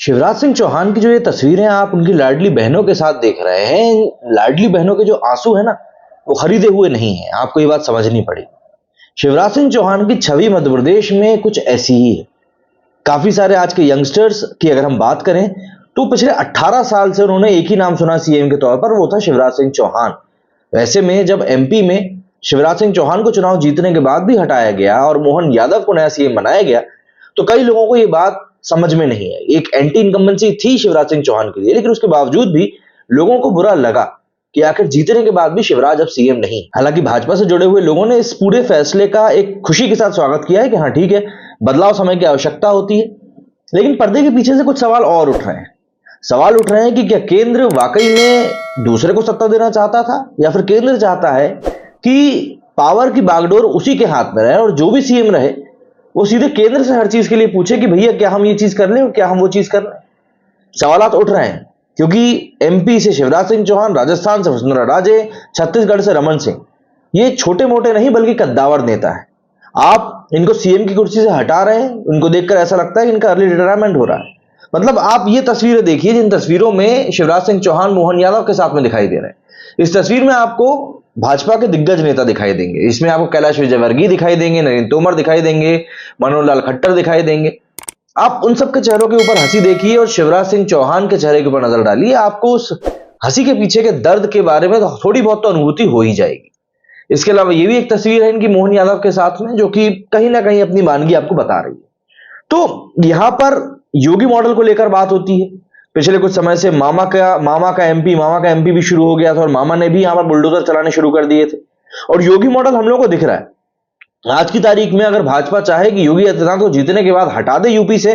शिवराज सिंह चौहान की जो ये तस्वीरें आप उनकी लाडली बहनों के साथ देख रहे हैं, लाडली बहनों के जो आंसू है ना, वो खरीदे हुए नहीं है। आपको ये बात समझनी पड़ेगी। शिवराज सिंह चौहान की छवि मध्य प्रदेश में कुछ ऐसी ही है। काफी सारे आज के यंगस्टर्स की अगर हम बात करें तो पिछले 18 साल से उन्होंने एक ही नाम सुना सीएम के तौर पर, वो था शिवराज सिंह चौहान। वैसे में जब एमपी में शिवराज सिंह चौहान को चुनाव जीतने के बाद भी हटाया गया और मोहन यादव को नया सीएम बनाया गया, तो कई लोगों को यह बात समझ में नहीं आई। एक एंटी इनकम्बेंसी थी शिवराज सिंह चौहान के लिए, लेकिन उसके बावजूद भी लोगों को बुरा लगा कि आखिर जीतने के बाद भी शिवराज अब सीएम नहीं। हालांकि भाजपा से जुड़े हुए लोगों ने इस पूरे फैसले का एक खुशी के साथ स्वागत किया है कि हाँ ठीक है, बदलाव समय की आवश्यकता होती है। लेकिन पर्दे के पीछे से कुछ सवाल और उठ रहे हैं। सवाल उठ रहे हैं कि क्या केंद्र वाकई में दूसरे को सत्ता देना चाहता था, या फिर केंद्र चाहता है कि पावर की बागडोर उसी के हाथ में रहे और जो भी सीएम रहे वो सीधे केंद्र से हर चीज के लिए पूछे कि भैया क्या हम ये चीज कर लें और क्या हम वो चीज कर लें। सवालात उठ रहे हैं क्योंकि एमपी से शिवराज सिंह चौहान, राजस्थान से वसुंधरा राजे, छत्तीसगढ़ से रमन सिंह, ये छोटे मोटे नहीं बल्कि कद्दावर नेता है। आप इनको सीएम की कुर्सी से हटा रहे हैं, उनको देखकर ऐसा लगता है कि इनका अर्ली रिटायरमेंट हो रहा है। मतलब आप ये तस्वीरें देखिए जिन तस्वीरों में शिवराज सिंह चौहान मोहन यादव के साथ में दिखाई दे रहे हैं। इस तस्वीर में आपको भाजपा के दिग्गज नेता दिखाई देंगे। इसमें आपको कैलाश विजयवर्गीय दिखाई देंगे, नरेंद्र तोमर दिखाई देंगे, मनोहर लाल खट्टर दिखाई देंगे। आप उन सबके चेहरों के ऊपर हंसी देखिए और शिवराज सिंह चौहान के चेहरे के ऊपर नजर डालिए, आपको उस हंसी के पीछे के दर्द के बारे में थोड़ी बहुत तो अनुभूति हो ही जाएगी। इसके अलावा ये भी एक तस्वीर है इनकी मोहन यादव के साथ में, जो कि कहीं ना कहीं अपनी वानगी आपको बता रही है। तो यहां पर योगी मॉडल को लेकर बात होती है। पिछले कुछ समय से मामा का एमपी भी शुरू हो गया था और मामा ने भी यहां पर बुलडोजर चलाने शुरू कर दिए थे। और योगी मॉडल हम लोगों को दिख रहा है। आज की तारीख में अगर भाजपा चाहे कि योगी आदित्यनाथ को जीतने के बाद हटा दे यूपी से,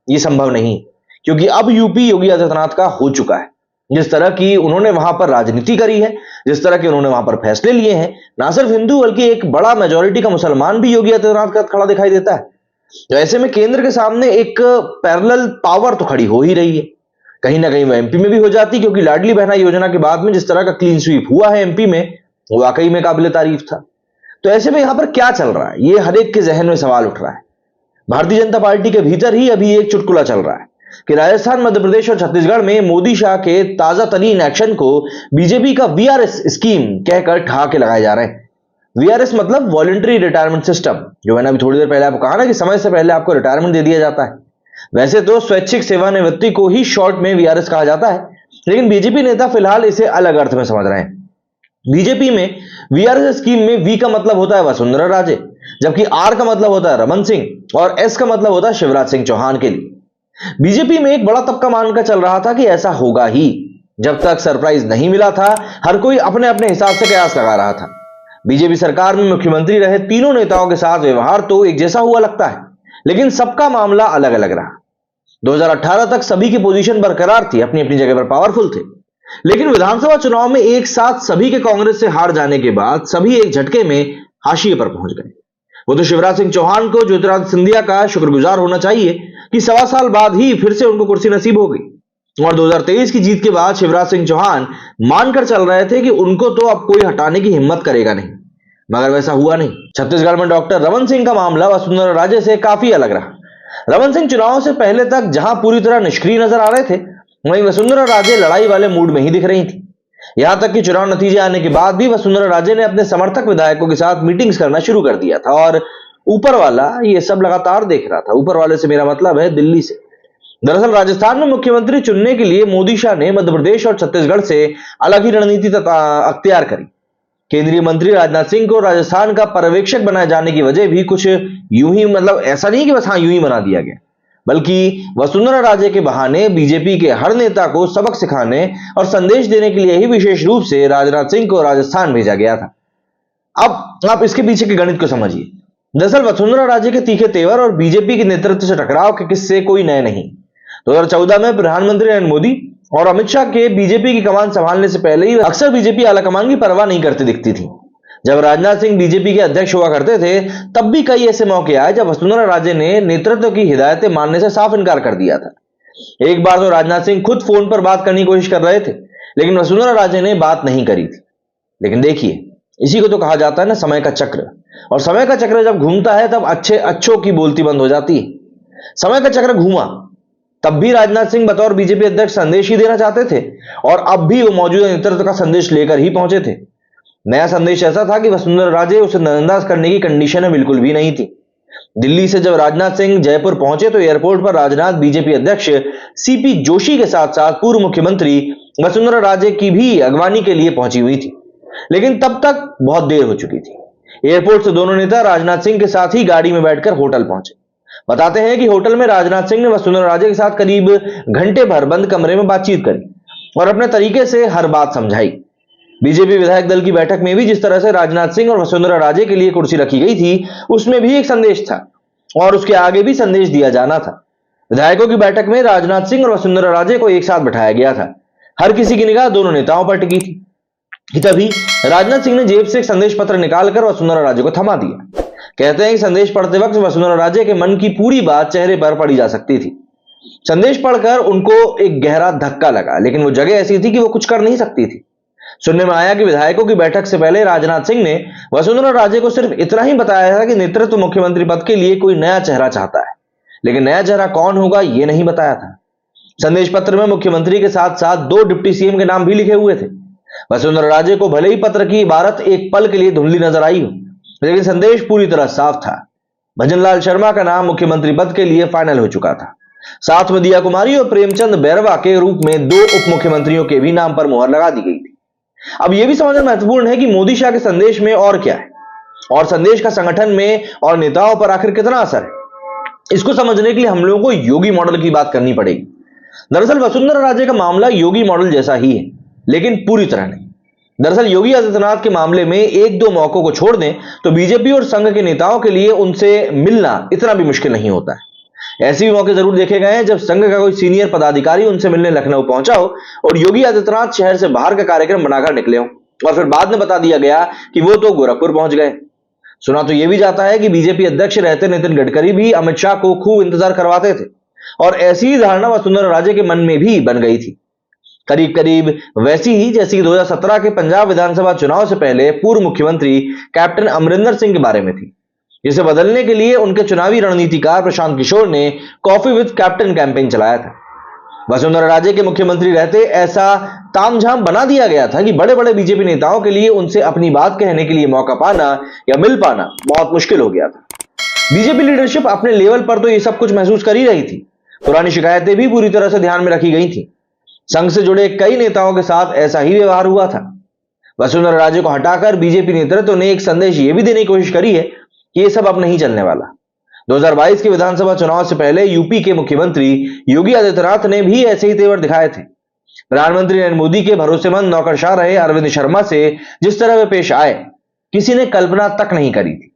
यह संभव नहीं, क्योंकि अब यूपी योगी आदित्यनाथ का हो चुका है। जिस तरह की उन्होंने वहां पर राजनीति करी है, जिस तरह के उन्होंने वहां पर फैसले लिए हैं, ना सिर्फ हिंदू बल्कि एक बड़ा मेजोरिटी का मुसलमान भी योगी आदित्यनाथ का खड़ा दिखाई देता है। तो ऐसे में केंद्र के सामने एक पैरेलल पावर तो खड़ी हो ही रही है। कहीं ना कहीं वो एमपी में भी हो जाती, क्योंकि लाडली बहना योजना के बाद में जिस तरह का क्लीन स्वीप हुआ है एमपी में, वो वाकई में काबिले तारीफ था। तो ऐसे में यहां पर क्या चल रहा है, ये हर एक के जहन में सवाल उठ रहा है। भारतीय जनता पार्टी के भीतर ही अभी एक चुटकुला चल रहा है कि राजस्थान, मध्य प्रदेश और छत्तीसगढ़ में मोदी शाह के ताजा तरीन एक्शन को बीजेपी का वीआरएस स्कीम कहकर ठहाके लगाए जा रहे हैं। वीआरएस मतलब वॉलंटरी रिटायरमेंट सिस्टम, जो मैंने अभी थोड़ी देर पहले आपको कहा ना कि समय से पहले आपको रिटायरमेंट दे दिया जाता है। वैसे तो स्वैच्छिक सेवानिवृत्ति को ही शॉर्ट में वीआरएस कहा जाता है, लेकिन बीजेपी नेता फिलहाल इसे अलग अर्थ में समझ रहे हैं। बीजेपी में वीआरएस स्कीम में वी का मतलब होता है वसुंधरा राजे, जबकि आर का मतलब होता है रमन सिंह और एस का मतलब होता है शिवराज सिंह चौहान के लिए। बीजेपी में एक बड़ा तबका मानकर चल रहा था कि ऐसा होगा ही। जब तक सरप्राइज नहीं मिला था, हर कोई अपने अपने हिसाब से कयास लगा रहा था। बीजेपी सरकार में मुख्यमंत्री रहे तीनों नेताओं के साथ व्यवहार तो एक जैसा हुआ लगता है, लेकिन सबका मामला अलग अलग रहा। 2018 तक सभी की पोजीशन बरकरार थी, अपनी अपनी जगह पर पावरफुल थे। लेकिन विधानसभा चुनाव में एक साथ सभी के कांग्रेस से हार जाने के बाद सभी एक झटके में हाशिए पर पहुंच गए। वो तो शिवराज सिंह चौहान को ज्योतिरादित्य सिंधिया का शुक्रगुजार होना चाहिए कि 1.25 साल बाद ही फिर से उनको कुर्सी नसीब हो गई। और 2023 की जीत के बाद शिवराज सिंह चौहान मानकर चल रहे थे कि उनको तो अब कोई हटाने की हिम्मत करेगा नहीं, मगर वैसा हुआ नहीं। छत्तीसगढ़ में डॉक्टर रमन सिंह का मामला वसुंधरा राजे से काफी अलग रहा। रमन सिंह चुनाव से पहले तक जहां पूरी तरह निष्क्रिय नजर आ रहे थे, वहीं वसुंधरा राजे लड़ाई वाले मूड में ही दिख रही थी। यहां तक कि चुनाव नतीजे आने के बाद भी वसुंधरा राजे ने अपने समर्थक विधायकों के साथ मीटिंग्स करना शुरू कर दिया था और ऊपर वाला ये सब लगातार देख रहा था। ऊपर वाले से मेरा मतलब है दिल्ली से। दरअसल राजस्थान में मुख्यमंत्री चुनने के लिए मोदी शाह ने मध्य प्रदेश और छत्तीसगढ़ से अलग ही रणनीति अख्तियार करी। केंद्रीय मंत्री राजनाथ सिंह को राजस्थान का पर्यवेक्षक बनाए जाने की वजह भी कुछ यूं ही, मतलब ऐसा नहीं कि बस हाँ यूं ही बना दिया गया, बल्कि वसुंधरा राजे के बहाने बीजेपी के हर नेता को सबक सिखाने और संदेश देने के लिए ही विशेष रूप से राजनाथ सिंह को राजस्थान भेजा गया था। अब आप इसके पीछे के गणित को समझिए। दरअसल वसुंधरा राजे के तीखे तेवर और बीजेपी के नेतृत्व से टकराव के किस्से कोई नए नहीं। 2014 में प्रधानमंत्री नरेंद्र मोदी और अमित शाह के बीजेपी की कमान संभालने से पहले ही अक्सर बीजेपी आलाकमान की परवाह नहीं करती दिखती थी। जब राजनाथ सिंह बीजेपी के अध्यक्ष हुआ करते थे, तब भी कई ऐसे मौके आए जब वसुंधरा राजे ने नेतृत्व की हिदायतें मानने से साफ इनकार कर दिया था। एक बार तो राजनाथ सिंह खुद फोन पर बात करने की कोशिश कर रहे थे, लेकिन वसुंधरा राजे ने बात नहीं करी थी। लेकिन देखिए, इसी को तो कहा जाता है ना समय का चक्र। और समय का चक्र जब घूमता है तब अच्छों की बोलती बंद हो जाती है। समय का चक्र घूमा तब भी राजनाथ सिंह बतौर बीजेपी अध्यक्ष संदेश ही देना चाहते थे और अब भी वो मौजूदा नेतृत्व का संदेश लेकर ही पहुंचे थे। नया संदेश ऐसा था कि वसुंधरा राजे उसे नजरअंदाज करने की कंडीशन में बिल्कुल भी नहीं थी। दिल्ली से जब राजनाथ सिंह जयपुर पहुंचे तो एयरपोर्ट पर राजनाथ बीजेपी अध्यक्ष सीपी जोशी के साथ साथ पूर्व मुख्यमंत्री वसुंधरा राजे की भी अगवानी के लिए पहुंची हुई थी, लेकिन तब तक बहुत देर हो चुकी थी। एयरपोर्ट से दोनों नेता राजनाथ सिंह के साथ ही गाड़ी में बैठकर होटल पहुंचे। बताते हैं कि होटल में राजनाथ सिंह ने वसुंधरा राजे के साथ करीब घंटे भर बंद कमरे में बातचीत करी और अपने तरीके से हर बात समझाई। बीजेपी विधायक दल की बैठक में भी जिस तरह से राजनाथ सिंह और वसुंधरा राजे के लिए कुर्सी रखी गई थी, उसमें भी एक संदेश था और उसके आगे भी संदेश दिया जाना था। विधायकों की बैठक में राजनाथ सिंह और वसुंधरा राजे को एक साथ बैठाया गया था। हर किसी की निगाह दोनों नेताओं पर टिकी थी कि तभी राजनाथ सिंह ने जेब से एक संदेश पत्र निकालकर वसुंधरा राजे को थमा दिया। कहते हैं कि संदेश पढ़ते वक्त वसुंधरा राजे के मन की पूरी बात चेहरे पर पढ़ी जा सकती थी। संदेश पढ़कर उनको एक गहरा धक्का लगा, लेकिन वो जगह ऐसी थी कि वो कुछ कर नहीं सकती थी। सुनने में आया कि विधायकों की बैठक से पहले राजनाथ सिंह ने वसुंधरा राजे को सिर्फ इतना ही बताया था कि नेतृत्व मुख्यमंत्री पद के लिए कोई नया चेहरा चाहता है, लेकिन नया चेहरा कौन होगा ये नहीं बताया था। संदेश पत्र में मुख्यमंत्री के साथ साथ 2 डिप्टी सीएम के नाम भी लिखे हुए थे। वसुंधरा राजे को भले ही पत्र की इबारत एक पल के लिए धुंधली नजर आई हो, लेकिन संदेश पूरी तरह साफ था। भजन लाल शर्मा का नाम मुख्यमंत्री पद के लिए फाइनल हो चुका था। साथ में दिया कुमारी और प्रेमचंद बैरवा के रूप में 2 उप मुख्यमंत्रियों के भी नाम पर मुहर लगा दी गई थी। अब यह भी समझना महत्वपूर्ण है कि मोदी शाह के संदेश में और क्या है और संदेश का संगठन में और नेताओं पर आखिर कितना असर है। इसको समझने के लिए हम लोगों को योगी मॉडल की बात करनी पड़ेगी। दरअसल वसुंधरा राजे का मामला योगी मॉडल जैसा ही है, लेकिन पूरी तरह नहीं। दरअसल योगी आदित्यनाथ के मामले में 1-2 मौकों को छोड़ दें तो बीजेपी और संघ के नेताओं के लिए उनसे मिलना इतना भी मुश्किल नहीं होता है। ऐसे भी मौके जरूर देखे गए हैं जब संघ का कोई सीनियर पदाधिकारी उनसे मिलने लखनऊ पहुंचा हो और योगी आदित्यनाथ शहर से बाहर का कार्यक्रम बनाकर निकले हो और फिर बाद में बता दिया गया कि वो तो गोरखपुर पहुंच गए। सुना तो यह भी जाता है कि बीजेपी अध्यक्ष रहते नितिन गडकरी भी अमित शाह को खूब इंतजार करवाते थे और ऐसी ही धारणा वसुंधरा राजे के मन में भी बन गई थी, करीब करीब वैसी ही जैसी 2017 के पंजाब विधानसभा चुनाव से पहले पूर्व मुख्यमंत्री कैप्टन अमरिंदर सिंह के बारे में थी, जिसे बदलने के लिए उनके चुनावी रणनीतिकार प्रशांत किशोर ने कॉफी विद कैप्टन कैंपेन चलाया था। वसुंधरा राजे के मुख्यमंत्री रहते ऐसा तामझाम बना दिया गया था कि बड़े बड़े बीजेपी नेताओं के लिए उनसे अपनी बात कहने के लिए मौका पाना या मिल पाना बहुत मुश्किल हो गया था। बीजेपी लीडरशिप अपने लेवल पर तो ये सब कुछ महसूस कर ही रही थी। पुरानी शिकायतें भी पूरी तरह से ध्यान में रखी गई थी। संघ से जुड़े कई नेताओं के साथ ऐसा ही व्यवहार हुआ था। वसुंधरा राजे को हटाकर बीजेपी नेतृत्व ने एक संदेश यह भी देने की कोशिश करी है कि यह सब अब नहीं चलने वाला। 2022 के विधानसभा चुनाव से पहले यूपी के मुख्यमंत्री योगी आदित्यनाथ ने भी ऐसे ही तेवर दिखाए थे। प्रधानमंत्री नरेंद्र मोदी के भरोसेमंद नौकरशाह रहे अरविंद शर्मा से जिस तरह वे पेश आए, किसी ने कल्पना तक नहीं करी थी।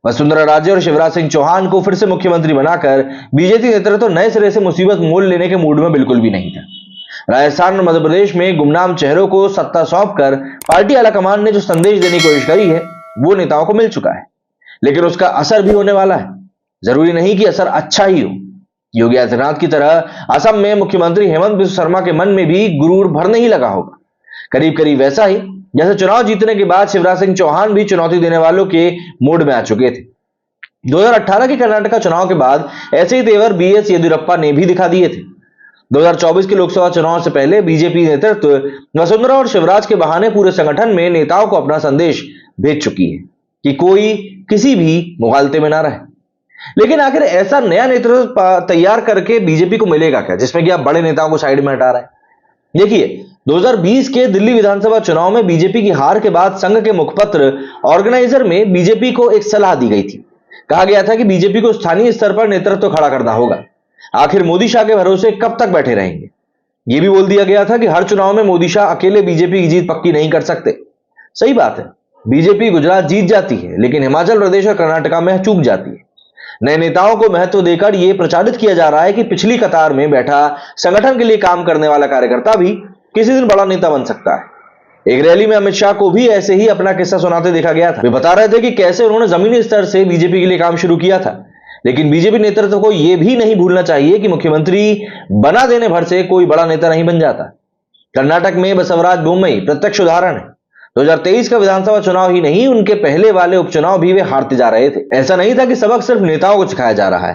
वसुंधरा राजे और शिवराज सिंह चौहान को फिर से मुख्यमंत्री बनाकर बीजेपी नेतृत्व नए सिरे से मुसीबत मोल लेने के मूड में बिल्कुल भी नहीं था। राजस्थान और मध्य प्रदेश में गुमनाम चेहरों को सत्ता सौंपकर पार्टी आलाकमान ने जो संदेश देने की कोशिश करी है वो नेताओं को मिल चुका है, लेकिन उसका असर भी होने वाला है। जरूरी नहीं कि असर अच्छा ही हो। योगी आदित्यनाथ की तरह असम में मुख्यमंत्री हेमंत बिस्वा शर्मा के मन में भी गुरूर भरने ही लगा होगा, करीब करीब वैसा ही जैसे चुनाव जीतने के बाद शिवराज सिंह चौहान भी चुनौती देने वालों के मूड में आ चुके थे। 2018 के कर्नाटक चुनाव के बाद ऐसे ही तेवर बीएस येदियुरप्पा ने भी दिखा दिए थे। 2024 के लोकसभा चुनाव से पहले बीजेपी नेतृत्व वसुंधरा और शिवराज के बहाने पूरे संगठन में नेताओं को अपना संदेश भेज चुकी है कि कोई किसी भी मुगालते में ना रहे। लेकिन आखिर ऐसा नया नेतृत्व तैयार करके बीजेपी को मिलेगा क्या, जिसमें कि आप बड़े नेताओं को साइड में हटा रहे हैं? देखिए, 2020 के दिल्ली विधानसभा चुनाव में बीजेपी की हार के बाद संघ के मुखपत्र ऑर्गेनाइजर में बीजेपी को एक सलाह दी गई थी। कहा गया था कि बीजेपी को स्थानीय स्तर पर नेतृत्व खड़ा करना होगा। आखिर मोदी शाह के भरोसे कब तक बैठे रहेंगे? यह भी बोल दिया गया था कि हर चुनाव में मोदी शाह अकेले बीजेपी की जीत पक्की नहीं कर सकते। सही बात है, बीजेपी गुजरात जीत जाती है, लेकिन हिमाचल प्रदेश और कर्नाटक में चूक जाती है। नए नेताओं को महत्व देकर यह प्रचारित किया जा रहा है कि पिछली कतार में बैठा संगठन के लिए काम करने वाला कार्यकर्ता भी किसी दिन बड़ा नेता बन सकता है। एक रैली में अमित शाह को भी ऐसे ही अपना किस्सा सुनाते देखा गया था। वे बता रहे थे कि कैसे उन्होंने जमीनी स्तर से बीजेपी के लिए काम शुरू किया था। लेकिन बीजेपी नेतृत्व को यह भी नहीं भूलना चाहिए कि मुख्यमंत्री बना देने भर से कोई बड़ा नेता नहीं बन जाता। कर्नाटक में बसवराज बोम्मई प्रत्यक्ष उदाहरण है। 2023 का विधानसभा चुनाव ही नहीं, उनके पहले वाले उपचुनाव भी वे हारते जा रहे थे। ऐसा नहीं था कि सबक सिर्फ नेताओं को सिखाया जा रहा है।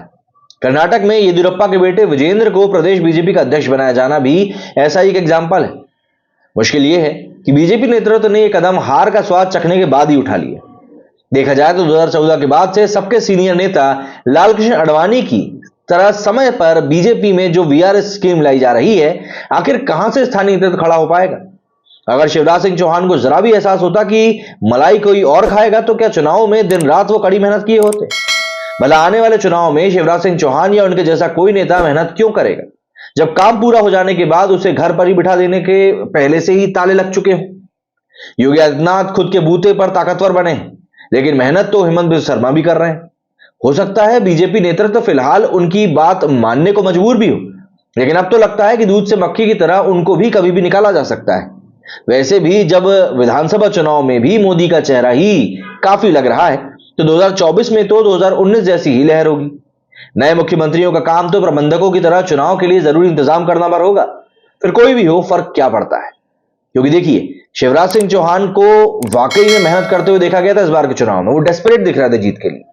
कर्नाटक में येदियुरप्पा के बेटे विजेंद्र को प्रदेश बीजेपी का अध्यक्ष बनाया जाना भी ऐसा ही एक एग्जाम्पल है। मुश्किल यह है कि बीजेपी नेतृत्व ने यह कदम हार का स्वाद चखने के बाद ही उठा लिया। देखा जाए तो 2014 के बाद से सबके सीनियर नेता लालकृष्ण आडवाणी की तरह समय पर बीजेपी में जो वीआरएस स्कीम लाई जा रही है, आखिर कहां से स्थानीय नेतृत्व खड़ा हो पाएगा? अगर शिवराज सिंह चौहान को जरा भी एहसास होता कि मलाई कोई और खाएगा तो क्या चुनाव में दिन रात वो कड़ी मेहनत किए होते? भला आने वाले चुनाव में शिवराज सिंह चौहान या उनके जैसा कोई नेता मेहनत क्यों करेगा, जब काम पूरा हो जाने के बाद उसे घर पर ही बिठा देने के पहले से ही ताले लग चुके हों? योगी आदित्यनाथ खुद के बूते पर ताकतवर बने हैं, लेकिन मेहनत तो हेमंत बिस्वा शर्मा भी कर रहे हैं। हो सकता है बीजेपी नेतृत्व फिलहाल उनकी बात मानने को मजबूर भी हो, लेकिन अब तो लगता है कि दूध से मक्खी की तरह उनको भी कभी भी निकाला जा सकता है। वैसे भी जब विधानसभा चुनाव में भी मोदी का चेहरा ही काफी लग रहा है, तो 2024 में तो 2019 जैसी ही लहर होगी। नए मुख्यमंत्रियों का काम तो प्रबंधकों की तरह चुनाव के लिए जरूरी इंतजाम करना पर होगा। फिर कोई भी हो, फर्क क्या पड़ता है? क्योंकि देखिए, शिवराज सिंह चौहान को वाकई में मेहनत करते हुए देखा गया था इस बार के चुनाव में। वो डेस्परेट दिख रहे थे जीत के लिए,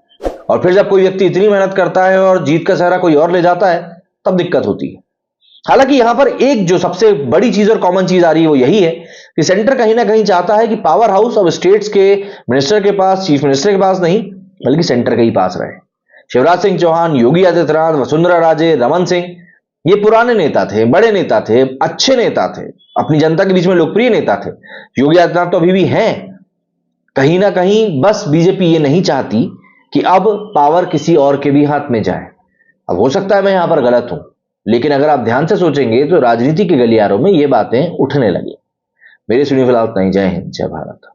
और फिर जब कोई व्यक्ति इतनी मेहनत करता है और जीत का सहरा कोई और ले जाता है, तब दिक्कत होती है। हालांकि यहां पर एक जो सबसे बड़ी चीज और कॉमन चीज आ रही है वो यही है कि सेंटर कहीं ना कहीं चाहता है कि पावर हाउस अब स्टेट्स के मिनिस्टर के पास, चीफ मिनिस्टर के पास नहीं, बल्कि सेंटर के ही पास रहे। शिवराज सिंह चौहान, योगी आदित्यनाथ, वसुंधरा राजे, रमन सिंह, ये पुराने नेता थे, बड़े नेता थे, अच्छे नेता थे, अपनी जनता के बीच में लोकप्रिय नेता थे। योगी आदित्यनाथ तो अभी भी हैं। कहीं ना कहीं बस बीजेपी ये नहीं चाहती कि अब पावर किसी और के भी हाथ में जाए। अब हो सकता है मैं यहां पर गलत हूं, लेकिन अगर आप ध्यान से सोचेंगे तो राजनीति के गलियारों में ये बातें उठने लगी। मेरे सुनिए फिलहाल उतना ही। जय हिंद, जय भारत।